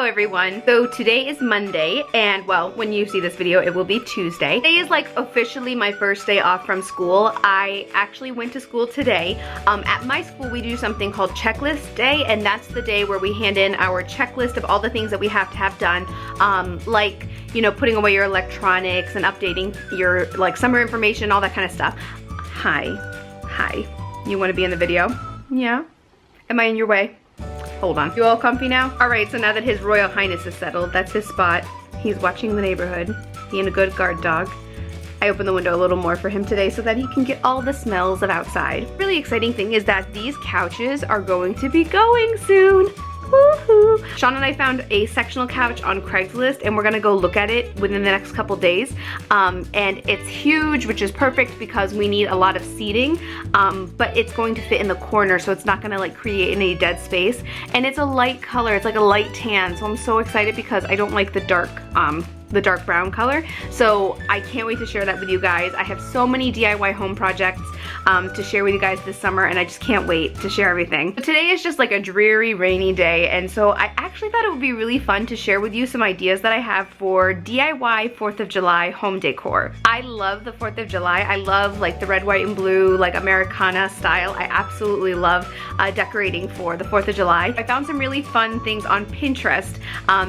Hello everyone. So today is Monday, and well, when you see this video, it will be Tuesday. Today is like officially my first day off from school. I actually went to school today. At my school, we do something called checklist day, and that's the day where we hand in our checklist of all the things that we have to have done, like, you know, putting away your electronics and updating your like summer information, all that kind of stuff. Hi. You want to be in the video? Yeah? Am I in your way? Hold on. You all comfy now? Alright, so now that His Royal Highness is settled, that's his spot. He's watching the neighborhood, being a good guard dog. I opened the window a little more for him today so that he can get all the smells of outside. Really exciting thing is that these couches are going to be going soon. Woohoo! Sean and I found a sectional couch on Craigslist, and we're gonna go look at it within the next couple days. And it's huge, which is perfect because we need a lot of seating, but it's going to fit in the corner, so it's not gonna like create any dead space. And it's a light color, it's like a light tan, so I'm so excited because I don't like the dark brown color. So I can't wait to share that with you guys. I have so many DIY home projects to share with you guys this summer, and I just can't wait to share everything. But today is just like a dreary, rainy day, and so I actually thought it would be really fun to share with you some ideas that I have for DIY 4th of July home decor. I love the 4th of July. I love like the red, white, and blue, like Americana style. I absolutely love decorating for the 4th of July. I found some really fun things on Pinterest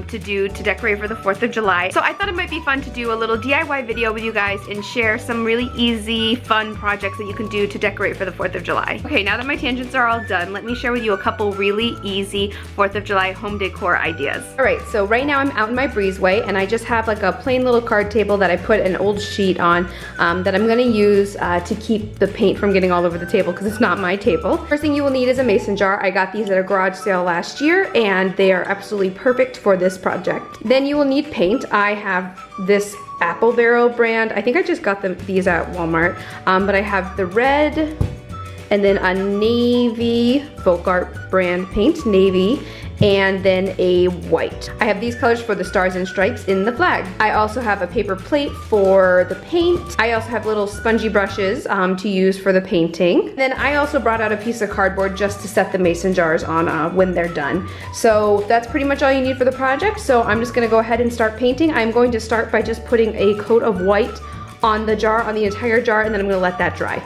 to do to decorate for the 4th of July. So I thought it might be fun to do a little DIY video with you guys and share some really easy, fun projects that you can do to decorate for the 4th of July. Okay, now that my tangents are all done, let me share with you a couple really easy 4th of July home decor ideas. Alright, so right now I'm out in my breezeway, and I just have like a plain little card table that I put an old sheet on that I'm gonna use to keep the paint from getting all over the table because it's not my table. First thing you will need is a mason jar. I got these at a garage sale last year, and they are absolutely perfect for this project. Then you will need paint. I have this Apple Barrel brand. I think I just got these at Walmart, but I have the red and then a navy folk art brand paint, navy, and then a white. I have these colors for the stars and stripes in the flag. I also have a paper plate for the paint. I also have little spongy brushes to use for the painting. Then I also brought out a piece of cardboard just to set the mason jars on when they're done. So that's pretty much all you need for the project. So I'm just gonna go ahead and start painting. I'm going to start by just putting a coat of white on the jar, on the entire jar, and then I'm gonna let that dry.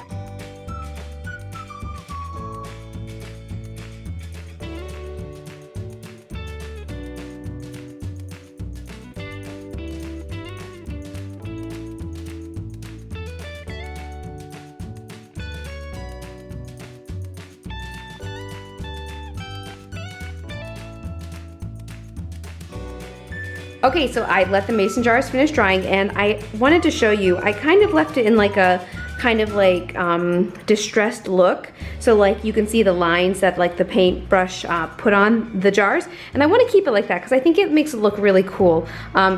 Okay, so I let the mason jars finish drying, and I wanted to show you, I kind of left it in like a kind of like distressed look. So like you can see the lines that like the paintbrush put on the jars, and I want to keep it like that because I think it makes it look really cool.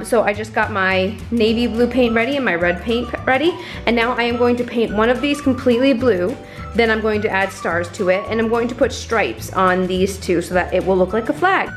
So I just got my navy blue paint ready and my red paint ready, and now I am going to paint one of these completely blue. Then I'm going to add stars to it, and I'm going to put stripes on these two so that it will look like a flag.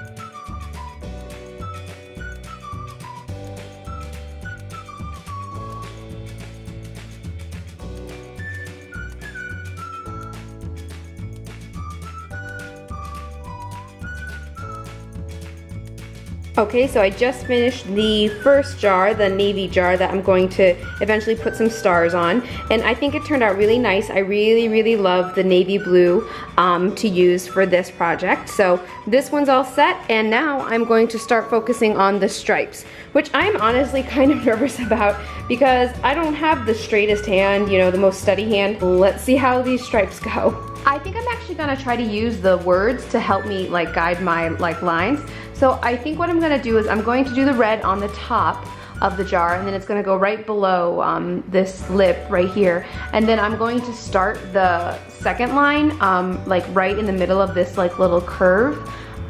Okay, so I just finished the first jar, the navy jar that I'm going to eventually put some stars on, and I think it turned out really nice. I really love the navy blue to use for this project. So this one's all set, and now I'm going to start focusing on the stripes, which I'm honestly kind of nervous about because I don't have the straightest hand, you know, the most steady hand. Let's see how these stripes go. I think I'm actually gonna try to use the words to help me like guide my like lines. So I think what I'm gonna do is I'm going to do the red on the top of the jar, and then it's gonna go right below this lip right here. And then I'm going to start the second line like right in the middle of this like little curve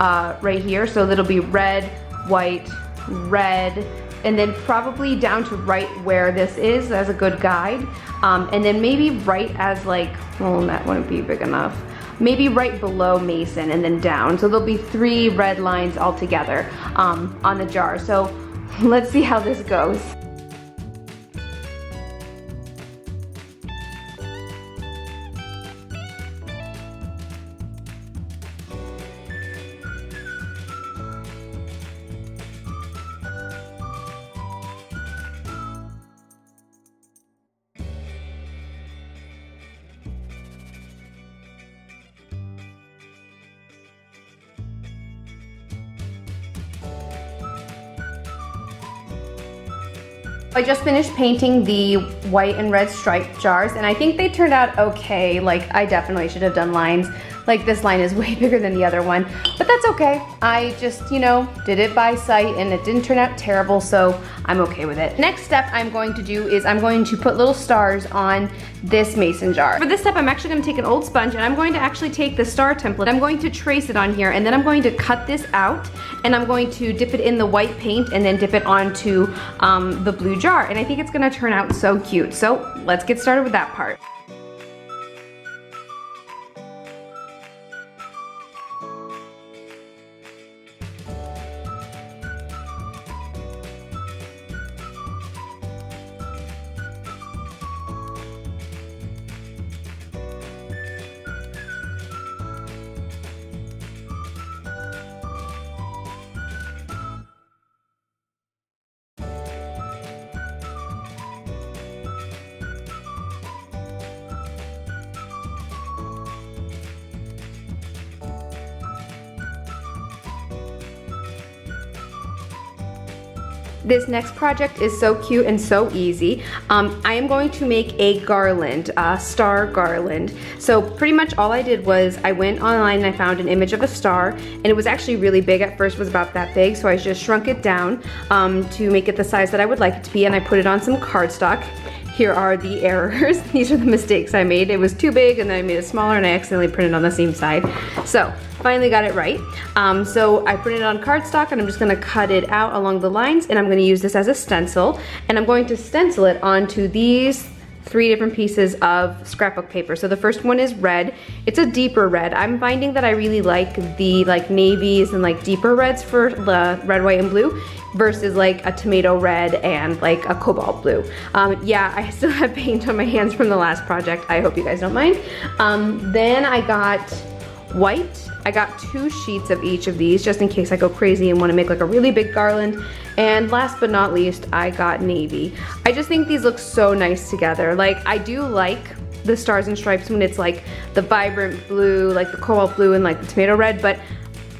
right here. So it'll be red, white, red, and then probably down to right where this is as a good guide. And then maybe right as like, well, that wouldn't be big enough. Maybe right below Mason and then down. So there'll be 3 red lines all together on the jar. So let's see how this goes. I just finished painting the white and red striped jars, and I think they turned out okay. Like, I definitely should have done lines. Like, this line is way bigger than the other one, but that's okay. I just, you know, did it by sight and it didn't turn out terrible, so I'm okay with it. Next step I'm going to do is I'm going to put little stars on this mason jar. For this step, I'm actually gonna take an old sponge and I'm going to actually take the star template. I'm going to trace it on here, and then I'm going to cut this out, and I'm going to dip it in the white paint and then dip it onto the blue jar. And I think it's gonna turn out so cute. So let's get started with that part. This next project is so cute and so easy. I am going to make a garland, a star garland. So pretty much all I did was I went online and I found an image of a star, and it was actually really big. At first it was about that big, so I just shrunk it down to make it the size that I would like it to be, and I put it on some cardstock. Here are the errors. These are the mistakes I made. It was too big, and then I made it smaller, and I accidentally printed on the seam side. So finally got it right. So I printed it on cardstock, and I'm just gonna cut it out along the lines, and I'm gonna use this as a stencil, and I'm going to stencil it onto these 3 different pieces of scrapbook paper. So the first one is red. It's a deeper red. I'm finding that I really like the navies and deeper reds for the red, white, and blue versus like a tomato red and like a cobalt blue. Yeah, I still have paint on my hands from the last project. I hope you guys don't mind. Then I got white. I got 2 sheets of each of these just in case I go crazy and want to make like a really big garland. And last but not least, I got navy. I just think these look so nice together. Like, I do like the stars and stripes when it's like the vibrant blue, like the cobalt blue and like the tomato red, but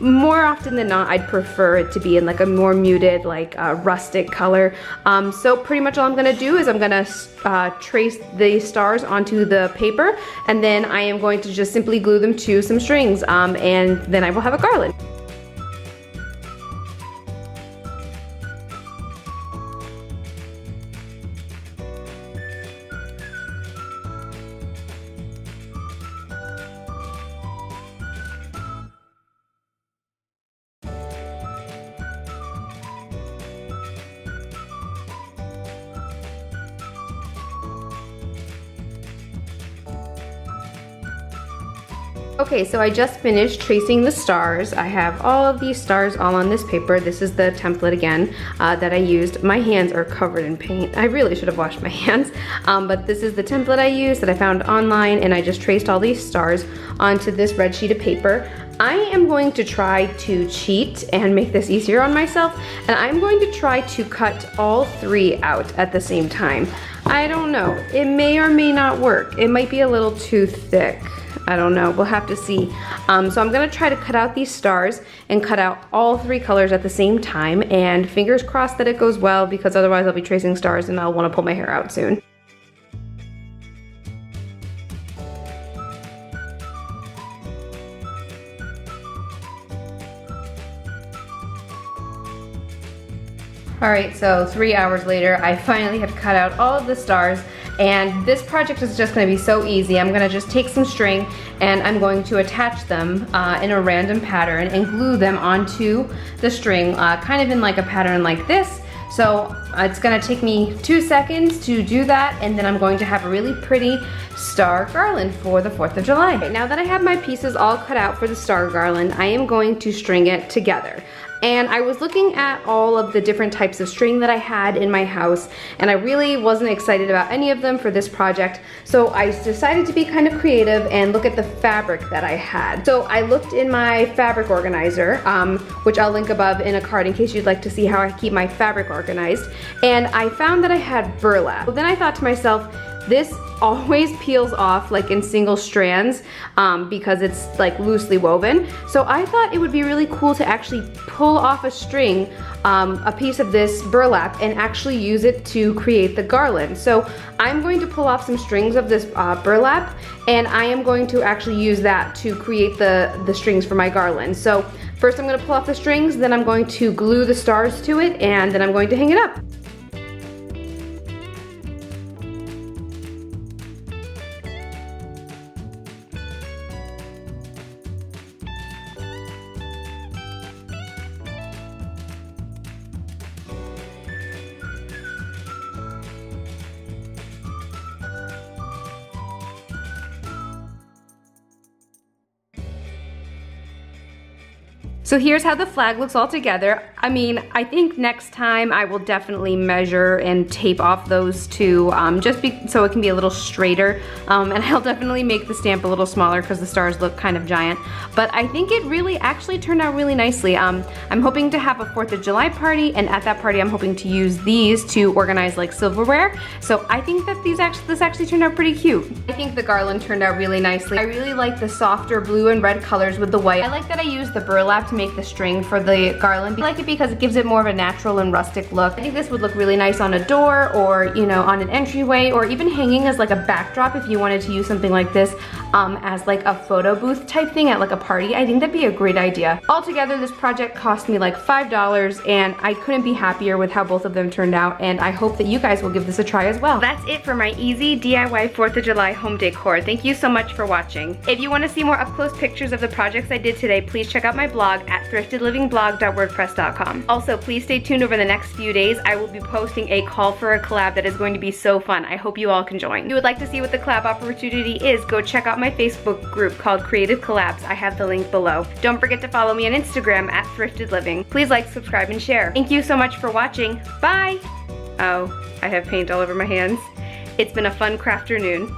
more often than not, I'd prefer it to be in like a more muted, like rustic color. So pretty much all I'm gonna do is I'm gonna trace the stars onto the paper, and then I am going to just simply glue them to some strings, and then I will have a garland. Okay, so I just finished tracing the stars. I have all of these stars all on this paper. This is the template again that I used. My hands are covered in paint. I really should have washed my hands, but this is the template I used that I found online, and I just traced all these stars onto this red sheet of paper. I am going to try to cheat and make this easier on myself, and I'm going to try to cut all 3 out at the same time. I don't know. It may or may not work. It might be a little too thick. I don't know, we'll have to see. So I'm gonna try to cut out these stars and cut out all 3 colors at the same time, and fingers crossed that it goes well, because otherwise I'll be tracing stars and I'll wanna pull my hair out soon. Alright, so 3 hours later, I finally have cut out all of the stars, and this project is just going to be so easy. I'm going to just take some string and I'm going to attach them in a random pattern and glue them onto the string, kind of in like a pattern like this. So it's going to take me 2 seconds to do that, and then I'm going to have a really pretty star garland for the 4th of July. Okay, now that I have my pieces all cut out for the star garland, I am going to string it together. And I was looking at all of the different types of string that I had in my house, and I really wasn't excited about any of them for this project. So I decided to be kind of creative and look at the fabric that I had. So I looked in my fabric organizer, which I'll link above in a card in case you'd like to see how I keep my fabric organized. And I found that I had burlap. So then I thought to myself, This always peels off like in single strands because it's like loosely woven. So I thought it would be really cool to actually pull off a string, a piece of this burlap, and actually use it to create the garland. So I'm going to pull off some strings of this burlap, and I am going to actually use that to create the strings for my garland. So first I'm going to pull off the strings, then I'm going to glue the stars to it, and then I'm going to hang it up. So here's how the flag looks all together. I mean, I think next time I will definitely measure and tape off those two so it can be a little straighter. And I'll definitely make the stamp a little smaller because the stars look kind of giant. But I think it really actually turned out really nicely. I'm hoping to have a 4th of July party, and at that party I'm hoping to use these to organize like silverware. So I think that this actually turned out pretty cute. I think the garland turned out really nicely. I really like the softer blue and red colors with the white. I like that I used the burlap to make the string for the garland. I like it because it gives it more of a natural and rustic look. I think this would look really nice on a door, or you know, on an entryway, or even hanging as like a backdrop if you wanted to use something like this as like a photo booth type thing at like a party. I think that'd be a great idea. Altogether, this project cost me like $5, and I couldn't be happier with how both of them turned out, and I hope that you guys will give this a try as well. That's it for my easy DIY 4th of July home decor. Thank you so much for watching. If you want to see more up close pictures of the projects I did today, please check out my blog at thriftedlivingblog.wordpress.com. Also, please stay tuned over the next few days. I will be posting a call for a collab that is going to be so fun. I hope you all can join. If you would like to see what the collab opportunity is, go check out my Facebook group called Creative Collabs. I have the link below. Don't forget to follow me on Instagram at thriftedliving. Please like, subscribe, and share. Thank you so much for watching. Bye! Oh, I have paint all over my hands. It's been a fun crafternoon.